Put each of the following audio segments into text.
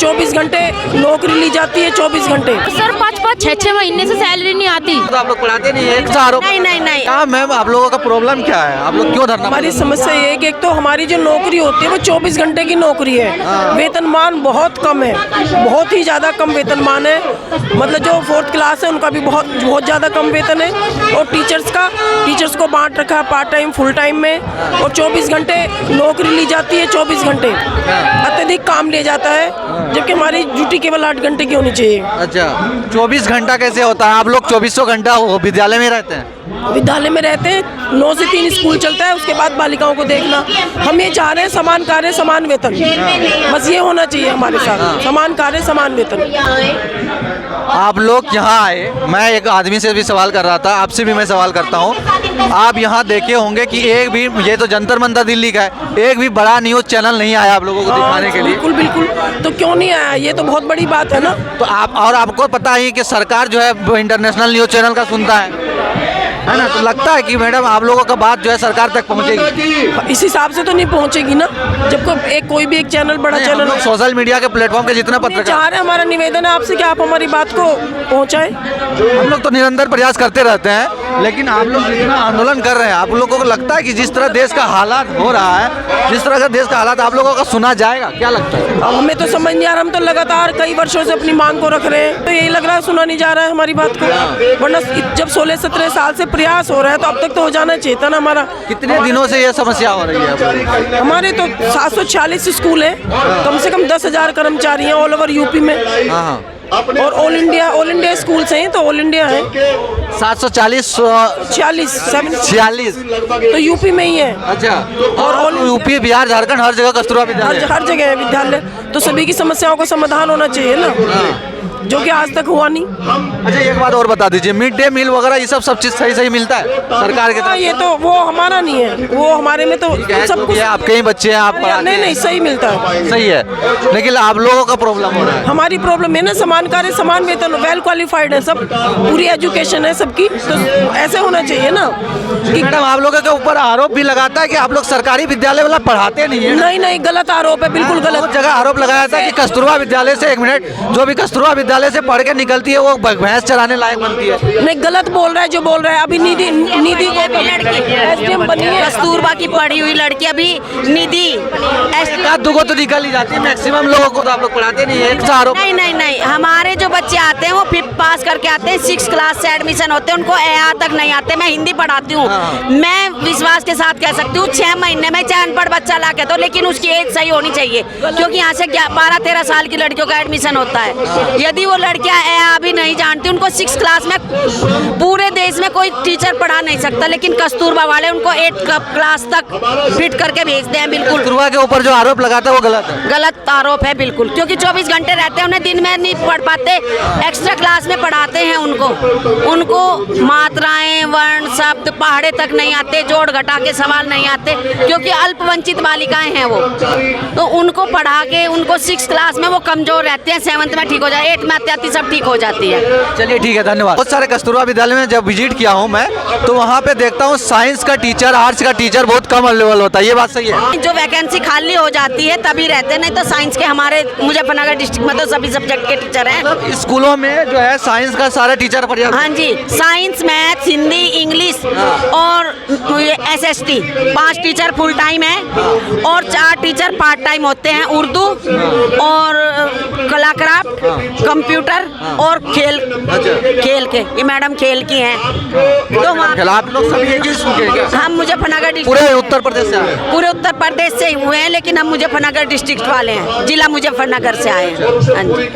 24 घंटे नौकरी ली जाती है, 24 घंटे। सर 5-5, 6-6 महीने से सैलरी नहीं आती। तो आप लोग पढ़ाते नहीं है? नहीं। क्या मैम आप लोगों का प्रॉब्लम क्या है? आप लोग क्यों धरना? हमारी समस्या ये है कि एक तो हमारी जो नौकरी होती है वो 24 घंटे की नौकरी है, वेतनमान बहुत कम है, बहुत ही ज़्यादा कम वेतनमान है। मतलब जो 4th क्लास है उनका भी बहुत ज़्यादा कम वेतन है। और टीचर्स को बांट रखा है पार्ट टाइम फुल टाइम में, और 24 घंटे नौकरी ली जाती है, 24 घंटे अत्यधिक काम लिया जाता है, जबकि हमारी ड्यूटी केवल 8 घंटे की होनी चाहिए। अच्छा, 24 घंटा कैसे होता है? आप लोग 2400 घंटा विद्यालय में रहते हैं? विद्यालय में रहते हैं, 9 से 3 स्कूल चलता है, उसके बाद बालिकाओं को देखना। हम ये चाह रहे हैं समान कार्य समान वेतन, बस ये होना चाहिए हमारे साथ, समान कार्य समान वेतन। आप लोग यहाँ आए, मैं एक आदमी से भी सवाल कर रहा था, आपसे भी मैं सवाल करता हूँ। आप यहाँ देखे होंगे कि एक भी, ये तो जंतर मंतर दिल्ली का है, एक भी बड़ा न्यूज़ चैनल नहीं आया आप लोगों को दिखाने के लिए। बिल्कुल, तो क्यों नहीं आया? ये तो बहुत बड़ी बात है ना। तो आपको पता ही कि सरकार जो है इंटरनेशनल न्यूज़ चैनल का सुनता है ना? तो लगता है कि मैडम आप लोगों का बात जो है सरकार तक पहुंचेगी। इस हिसाब से तो नहीं पहुंचेगी ना, जब कोई भी एक चैनल बड़ा चैनल सोशल मीडिया के प्लेटफॉर्म के जितने पत्रकार चाह रहे हैं, हमारा निवेदन है आपसे कि आप हमारी बात को पहुंचाएं। हम लोग तो निरंतर प्रयास करते रहते हैं, लेकिन आप लोग जितना आंदोलन कर रहे हैं, आप लोगों को लगता है कि जिस तरह देश का हालात हो रहा है, जिस तरह का देश का हालात आप लोगों का सुना जाएगा? क्या लगता है? अब हमें तो समझ नहीं आ रहा, हम तो लगातार कई वर्षों से अपनी मांग को रख रहे हैं, तो यही लग रहा है सुना नहीं जा रहा है हमारी बात को। वरना जब 16-17 साल से प्रयास हो रहा है तो अब तक तो हो जाना चाहिए था ना हमारा। कितने दिनों से ये समस्या हो रही है? हमारे तो 746 स्कूल है, कम से कम 10,000 कर्मचारी हैं ऑल ओवर यूपी में, और ऑल इंडिया स्कूल्स हैं, तो ऑल इंडिया है। 740 46 तो यूपी में ही है। अच्छा, और यूपी बिहार झारखंड हर जगह कस्तूरबा विद्यालय, हर जगह है विद्यालय, तो सभी की समस्याओं का समाधान होना चाहिए ना, जो कि आज तक हुआ नहीं। अच्छा, एक बात और बता दीजिए, मिड डे मील वगैरह ये सब चीज सही मिलता है सरकार के तरफ? ये तो वो हमारा नहीं है, वो हमारे में तो सब कुछ आपके ही बच्चे हैं, आप नहीं सही मिलता है, सही है, लेकिन आप लोगों का प्रॉब्लम हो रहा है। हमारी प्रॉब्लम है ना, समान कार्य समान वेतन, वेल क्वालिफाइड है सब, पूरी एजुकेशन है सबकी, तो ऐसे होना चाहिए ना। मैडम आप लोगों के ऊपर आरोप भी लगाता है कि आप लोग सरकारी विद्यालय वाला पढ़ाते नहीं है? नहीं, गलत आरोप है, बिल्कुल गलत जगह आरोप लगाया था कि कस्तूरबा विद्यालय से, एक मिनट, जो भी कस्तूरबा विद्यालय से पढ़ के निकलती है वो भैंस चराने लायक बनती है। नहीं, गलत बोल रहा है जो बोल रहा है। अभी निधि SDM बनी है, कस्तूरबा की पढ़ी हुई लड़की अभी निधि दुगो तो निकल ही जाती है, मैक्सिमम लोगों को तो आप लोग पढ़ाते नहीं है। नहीं, हमारे जो बच्चे आते हैं वो 5th पास करके आते हैं, 6th क्लास से एडमिशन होते हैं, उनको EA तक नहीं आते। मैं हिंदी पढ़ाती हूँ, मैं विश्वास के साथ कह सकती हूँ 6 महीने में चाहे अनपढ़ बच्चा ला के दो, लेकिन उसकी एज सही होनी चाहिए, क्योंकि यहाँ से 12-13 साल की लड़कियों का एडमिशन होता है। यदि वो लड़कियाँ EA भी नहीं जानती, उनको 6th क्लास में पूरे देश में कोई टीचर पढ़ा नहीं सकता, लेकिन कस्तूरबा वाले उनको 8th क्लास तक फिट करके भेजते हैं। बिल्कुल कस्तूरबा के ऊपर जो आरोप लगाता है वो गलत आरोप है, बिल्कुल, क्योंकि 24 घंटे रहते हैं, उन्हें दिन में नहीं पढ़ पाते, एक्स्ट्रा क्लास में पढ़ाते हैं उनको मात्राएं, वर्ण, शब्द, पहाड़े तक नहीं आते, जोड़ घटा के सवाल नहीं आते, क्योंकि अल्पवंचित बालिकाएं हैं वो, तो उनको पढ़ा के उनको 6th क्लास में वो कमजोर रहते हैं, 7th में ठीक हो जाए, 8th में आती सब ठीक हो जाती है। चलिए ठीक है, धन्यवाद। बहुत सारे कस्तूरबा विद्यालय में जब विजिट किया हूँ मैं, तो वहाँ पे देखता हूँ साइंस का टीचर, आर्ट्स का टीचर बहुत कम अवेलेबल होता है, ये बात सही है? जो वैकेंसी खाली हो जाती है तभी रहते, नहीं तो साइंस के हमारे मुजफ्फरनगर डिस्ट्रिक्ट में तो सभी सब्जेक्ट के टीचर हैं। स्कूलों में जो है साइंस का सारा टीचर पर्याप्त? हाँ जी, साइंस, मैथ, हिंदी, इंग्लिश और SST 5 टीचर फुल टाइम है, और 4 टीचर पार्ट टाइम होते हैं, उर्दू और कलाक्राफ्ट, कंप्यूटर और खेल के, ये मैडम खेल की हैं। तो आप लोग सभी एक ही स्कूल के क्या? हम मुजफ्फरनगर डिस्ट्रिक्ट, पूरे उत्तर प्रदेश से आए? पूरे उत्तर प्रदेश से हुए हैं, लेकिन हम मुजफ्फरनगर डिस्ट्रिक्ट वाले हैं, जिला मुजफ्फरनगर से आए हैं। हाँ जी।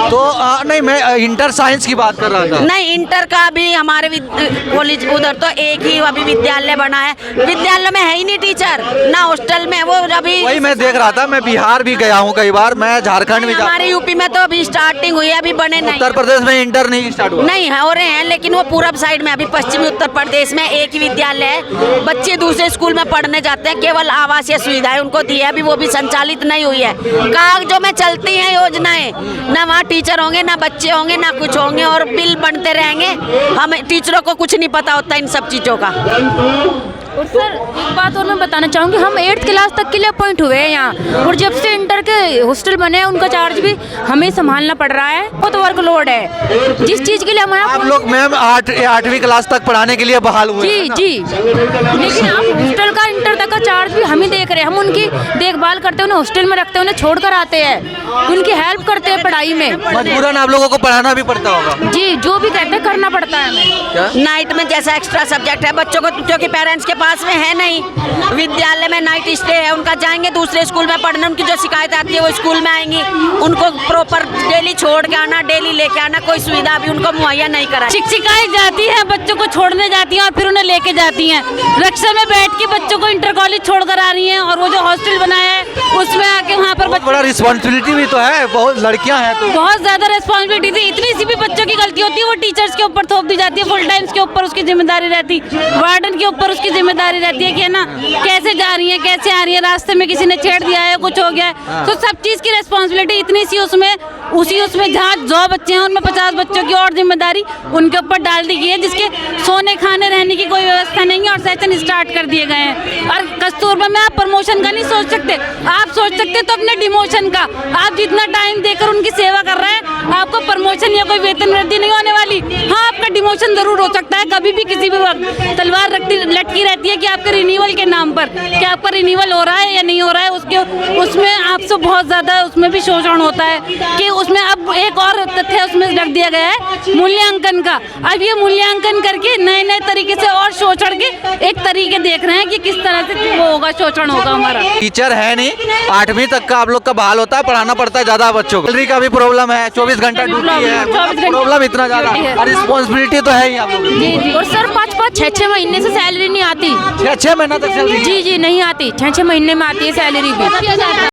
तो नहीं, मैं इंटर साइंस की बात कर रहा था। नहीं, इंटर का भी हमारे कॉलेज उधर तो एक ही अभी विद्यालय बना है, विद्यालय में है ही नहीं टीचर, ना हॉस्टल में, वो अभी वही मैं देख रहा था। मैं बिहार भी गया हूँ कई बार, मैं झारखंड भी, हमारे यूपी में तो अभी स्टार्टिंग हुई है, अभी बने नहीं। उत्तर प्रदेश में इंटर नहीं स्टार्ट हुआ? नहीं हो रहे हैं, लेकिन वो पूरब साइड में, अभी पश्चिमी उत्तर प्रदेश में एक ही विद्यालय है, बच्चे दूसरे स्कूल में पढ़ने जाते हैं, केवल आवासीय सुविधाएं उनको दी है, अभी वो भी संचालित नहीं हुई है। कागजों में चलती हैं योजनाएं, ना वहाँ टीचर होंगे, ना बच्चे होंगे, ना कुछ होंगे, और बिल बनते रहेंगे, हमें टीचरों को कुछ नहीं पता होता इन सब चीज़ों का। और सर एक बात और मैं बताना चाहूँगी, हम 8th क्लास तक के लिए अपॉइंट हुए हैं यहाँ, और जब से इंटर के हॉस्टल बने हैं उनका चार्ज भी हमें संभालना पड़ रहा है। बहुत वर्कलोड है जिस चीज़ के लिए हमारा। आप लोग मैम 8वीं क्लास तक पढ़ाने के लिए बहाल हुए जी हैं। जी, लेकिन आप हॉस्टल का इंटर तक का चार्ज भी हम ही देख रहे हैं। हम उनकी देखभाल करते हैं, उन्हें हॉस्टल में रखते हैं, उन्हें छोड़ कर आते हैं, उनकी हेल्प करते हैं पढ़ाई में। मजबूरन आप लोगों को पढ़ाना भी पड़ता होगा। जी, जो भी कहते हैं करना पड़ता है हमें। क्या? नाइट में जैसा एक्स्ट्रा सब्जेक्ट है बच्चों को, क्योंकि पेरेंट्स के पास में है नहीं, विद्यालय में नाइट स्टे है उनका, जाएंगे दूसरे स्कूल में पढ़ने, उनकी जो शिकायत आती है वो स्कूल में आएंगी, उनको प्रॉपर डेली छोड़ के आना, डेली लेके आना, कोई सुविधा भी उनको मुहैया नहीं करा। शिक्षिकाएं जाती हैं, बच्चों को छोड़ने जाती हैं और फिर उन्हें लेके जाती हैं। रिक्शा में बैठ के बच्चों को इंटर कॉलेज छोड़कर आ रही हैं, और वो जो हॉस्टल बनाया है उसमें आके वहाँ पर बहुत बड़ा रिस्पॉन्सिबिलिटी भी तो है, बहुत लड़कियां हैं तो। बहुत ज्यादा रिस्पॉन्सिबिलिटी थी। इतनी सी भी बच्चों की गलती होती है वो टीचर्स के ऊपर थोप दी जाती है, फुल टाइम्स के ऊपर उसकी जिम्मेदारी रहती, वार्डन के ऊपर उसकी जिम्मेदारी रहती है कि है ना कैसे जा रही है, कैसे आ रही है, रास्ते में किसी ने छेड़ दिया है, कुछ हो गया है, तो सब चीज की रिस्पॉन्सिबिलिटी इतनी सी उसमें जहाँ 100 बच्चे हैं उनमें 50 बच्चों की और जिम्मेदारी उनके ऊपर डाल दी गई है, जिसके सोने खाने रहने की कोई व्यवस्था नहीं है, और सेशन स्टार्ट कर दिए गए हैं। और कस्तूरबा में आप प्रमोशन का नहीं सोच सकते, आप सोच सकते तो अपने डिमोशन का। आप जितना टाइम देकर उनकी सेवा कर रहे हैं, आपको प्रमोशन या कोई वेतन वृद्धि नहीं होने वाली। हाँ, आपका डिमोशन जरूर हो सकता है कभी भी, किसी भी वक्त तलवार लटकी रहती है कि आपके रिन्यूअल के नाम पर, कि आपका रिन्यूअल हो रहा है या नहीं हो रहा है, उसमें आपसे बहुत ज़्यादा उसमें भी शोषण होता है। कि उसमें अब एक और तथ्य उसमें रख दिया गया है मूल्यांकन का। अब ये मूल्यांकन करके नए नए तरीके से और शोषण के एक तरीके देख रहे हैं कि किस तरह से वो होगा, शोषण होगा हमारा। टीचर है नहीं, 8वीं तक का आप लोग का बहाल होता है, पढ़ाना पड़ता है ज्यादा बच्चों को। सैलरी का भी प्रॉब्लम है, 24 घंटा ड्यूटी है, 24 घंटे प्रॉब्लम इतना ज्यादा, और रिस्पॉन्सिबिलिटी तो है ही आप लोगों की। जी जी, और सर 5-5 6-6 महीने से सैलरी नहीं आती। 6 महीना तक सैलरी जी जी नहीं आती, 6-6 महीने में आती है सैलरी भी।